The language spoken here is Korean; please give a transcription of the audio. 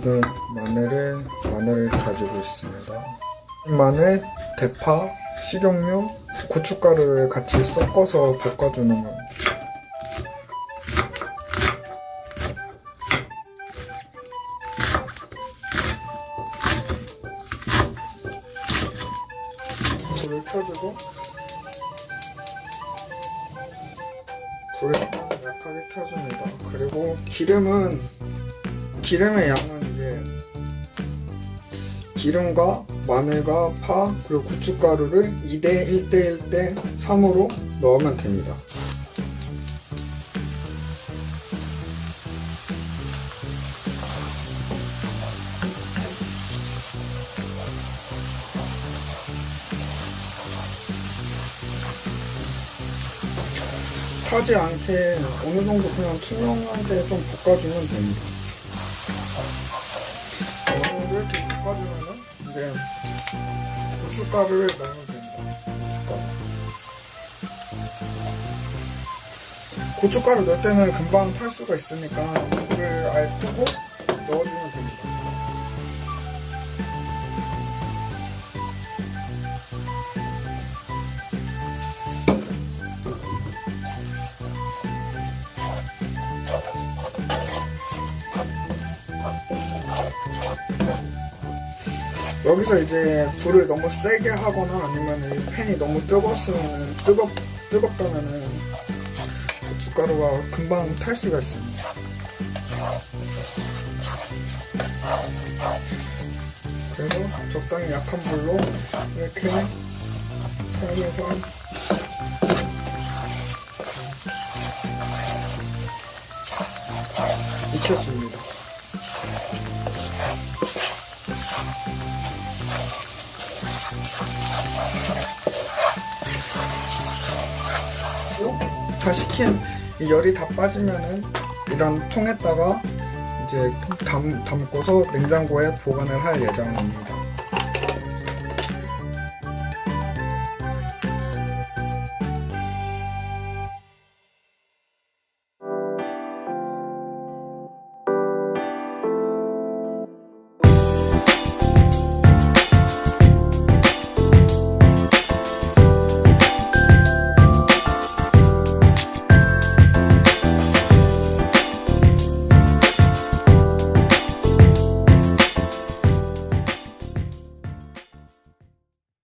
지금 마늘을 다지고 있습니다. 마늘, 대파, 식용유, 고춧가루를 같이 섞어서 볶아주는 겁니다. 불을 켜주고 불을 약하게 켜줍니다. 그리고 기름의 양은 이제 기름과 마늘과 파 그리고 고춧가루를 2대 1대 1대 3으로 넣으면 됩니다. 타지 않게 어느 정도 그냥 투명하게 좀 볶아주면 됩니다. 어느 정도 이렇게 볶아주면은 이제 고춧가루를 넣으면 됩니다. 고춧가루 넣을 때는 금방 탈 수가 있으니까 불을 아예 끄고 넣어주면 됩니다. 여기서 이제 불을 너무 세게 하거나 아니면 이 팬이 너무 뜨겁다면은 고춧가루가 금방 탈 수가 있습니다. 그래서 적당히 약한 불로 이렇게 살살 익혀줍니다. 다 식힌 이 열이 다 빠지면은 이런 통에다가 이제 담고서 냉장고에 보관을 할 예정입니다.